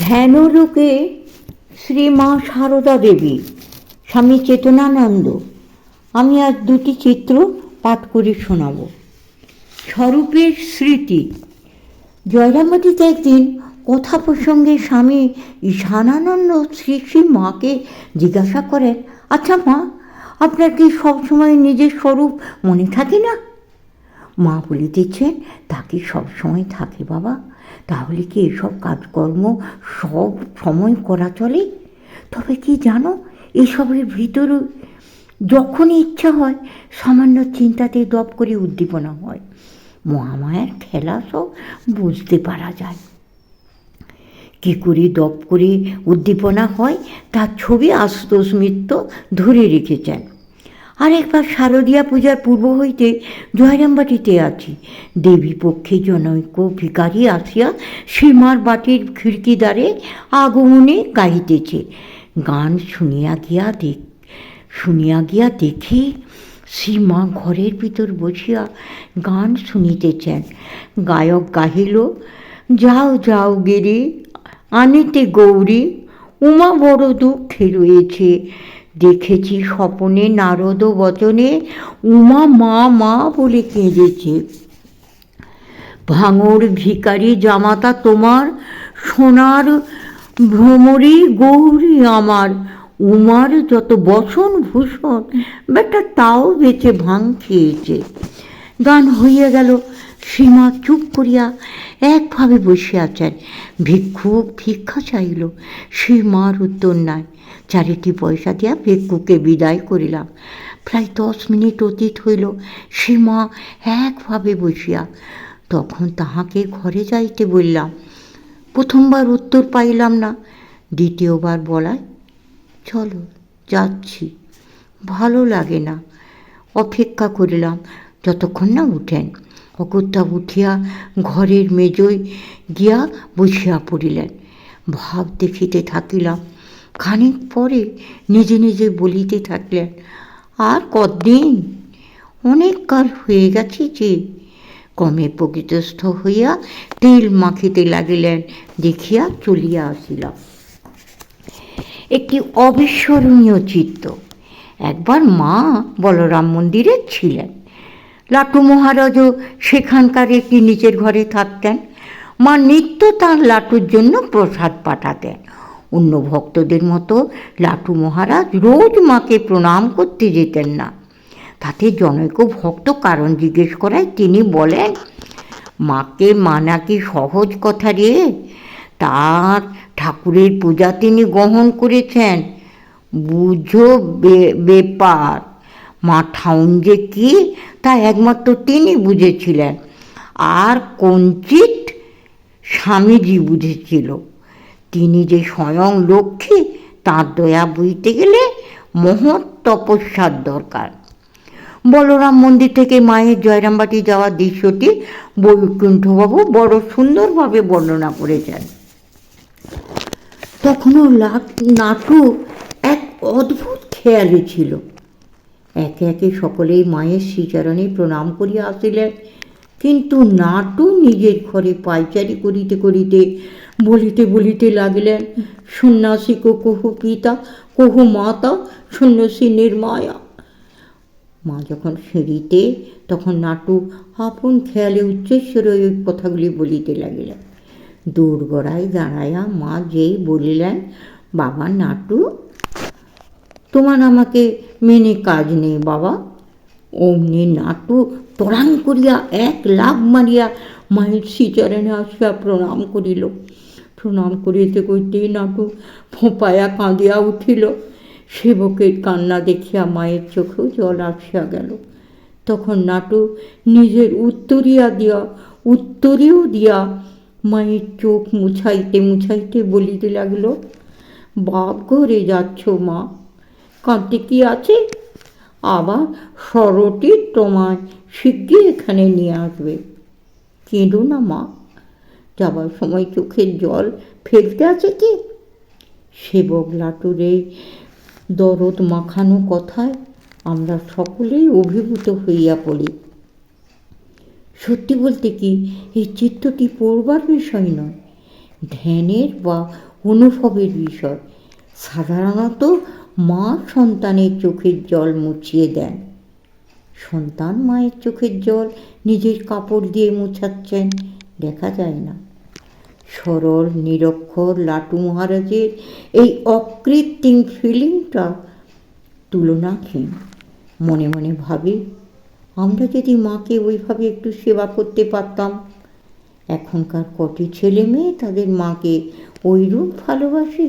ধ্যানলোকে শ্রী মা সারদা দেবী, স্বামী চেতনানন্দ। আমি আজ দুটি চিত্র পাঠ করে শোনাব। স্বরূপের স্মৃতি। জয়রামবাটিতে একদিন কথা প্রসঙ্গে স্বামী ঈশানানন্দ শ্রী শ্রী মাকে জিজ্ঞাসা করেন, আচ্ছা মা, আপনার কি সবসময় নিজের স্বরূপ মনে থাকে না? মা বলিতেছেন, তা কি সবসময় থাকে বাবা? তাহলে কি এসব কাজকর্ম সব সময় করা চলে? তবে কি জানো, এসবের ভিতরে যখনই ইচ্ছা হয় সামান্য চিন্তাতে দপ করে উদ্দীপনা হয়। মহামায়ার খেলা সব বুঝতে পারা যায়। কী করে দপ করে উদ্দীপনা হয় তার ছবি আশুতোষ মিত্র ধরে রেখেছেন। আরেকবার শারদীয়া পূজার পূর্ব হইতে জয়রামবাটিতে আছি। দেবী পক্ষে জনৈক ভিকারি আসিয়া সীমার বাটির খিড়কিদ্বারে আগমনে গাহিতেছে। গান শুনিয়া গিয়া দেখি সীমা ঘরের ভিতর বসিয়া গান শুনিতেছেন। গায়ক গাহিল, যাও যাও গিরি আনিতে গৌরী, উমা বড় দুঃখে রয়েছে। দেখেছি স্বপনে নারদ বচনে, উমা মা মা বলে কেঁদেছে। ভাঙর ভিকারি জামাতা তোমার, সোনার ভ্রমরী গৌরী আমার। উমার যত বসন ভূষণ, বেটা তাও বেঁচে ভাঙ খেয়েছে। গান হইয়া গেল। সীমা চুপ করিয়া একভাবে বসে আছেন। ভিক্ষুক ভিক্ষা চাইল, সীমার উত্তর নাই। চারিটি পয়সা দিয়া ভিক্ষুকে বিদায় করিলাম। প্রায় 10 মিনিট অতীত হইল। সীমা একভাবে বসিয়া। তখন তাহাকে ঘরে যাইতে বললাম। প্রথমবার উত্তর পাইলাম না। দ্বিতীয়বার বলায়, চলো যাচ্ছি, ভালো লাগে না। অপেক্ষা করিলাম যতক্ষণ না উঠেন। অকর্তা উঠিয়া ঘরের মেজোয় গিয়া বসিয়া পড়িলেন। ভাব দেখিতে থাকিলাম। খানিক পরে নিজে নিজে বলিতে থাকলেন, আর কদিন, অনেক কাল হয়ে গেছে যে। ক্রমে প্রকৃতস্থ হইয়া তেল মাখিতে লাগিলেন। দেখিয়া চলিয়া আসিলাম। একটি অবিস্মরণীয় চিত্র। একবার মা বলরাম মন্দিরে ছিলেন। লাটু মহারাজও সেখানকার একটি নিচের ঘরে থাকতেন। মা নিত্য তাঁর লাটুর জন্য প্রসাদ পাঠাতেন। অন্য ভক্তদের মতো লাটু মহারাজ রোজ মাকে প্রণাম করতে যেতেন না। তাতে জনৈক ভক্ত কারণ জিজ্ঞেস করায় তিনি বলেন, মাকে মানা কি সহজ কথা রে? তার ঠাকুরের পূজা তিনি গ্রহণ করেছেন, বুঝো ব্যাপার। মা ঠাউন যে কি তা একমাত্র তিনি বুঝেছিলেন, আর কঞ্চিত স্বামীজি বুঝেছিল। তিনি যে স্বয়ং লক্ষ্মী, তাঁর দয়া বুঝতে গেলে মহৎ তপস্যার দরকার। বলরাম মন্দির থেকে মায়ের জয়রামবাটি যাওয়ার দৃশ্যটি বৈকুণ্ঠবাবু বড় সুন্দরভাবে বর্ণনা করেছেন। তখনও নাটু এক অদ্ভুত খেয়ালি ছিল। একে একে সকলেই মায়ের শ্রীচরণে প্রণাম করিয়া আসিলেন। কিন্তু নাটু নিজের ঘরে পায়চারি করিতে করিতে বলিতে লাগিলেন, সন্ন্যাসী কহু পিতা, কহু মাতা, সন্ন্যাসী নির্মায়া। মা যখন সিঁড়িতে, তখন নাটু আপন খেয়ালে উচ্চস্বরে ওই কথাগুলি বলিতে লাগিলেন। দোরগোড়ায় দাঁড়াইয়া মা যেই বলিলেন, বাবা নাটু, তোমার আমাকে মেনে কাজ নেই বাবা। অমনি নাটু তড়াং করিয়া এক লাফ মারিয়া মায়ের শ্রীচরণে আসিয়া প্রণাম করিল। প্রণাম করিতে করিতেই নাটু ফোঁপায়া কাঁদিয়া উঠিল। সেবকের কান্না দেখিয়া মায়ের চোখেও জল আসিয়া গেল। তখন নাটু নিজের উত্তরীয় দিয়া মায়ের চোখ মুছাইতে বলিতে লাগল, বাপ ঘরে যাচ্ছ মা, কাঁদতে কি আছে? আবার সরটি তোমায় শিগগির এখানে নিয়ে আসবে। কেঁদো না মা, যাবার সময় চোখের জল ফেলতে আছে কি? সেবক লাটুর এই দরদ মাখানো কথায় আমরা সকলেই অভিভূত হইয়া পড়ি। সত্যি বলতে কি, এই চিত্রটি পড়বার বিষয় নয়, ধ্যানের বা অনুভবের বিষয়। সাধারণত মা সন্তানের চোখের জল মুছিয়ে দেন, সন্তান মায়ের চোখের জল নিজের কাপড় দিয়ে মুছাচ্ছেন, দেখা যায় না। সরল নিরক্ষর লাটু মহারাজের এই অকৃত্রিম ফিলিংটা তুলনাহীন। মনে মনে ভাবি, আমরা যদি মাকে ওইভাবে একটু সেবা করতে পারতাম। এখনকার কটি ছেলে মেয়ে তাদের মাকে ওইরূপ ভালোবাসে?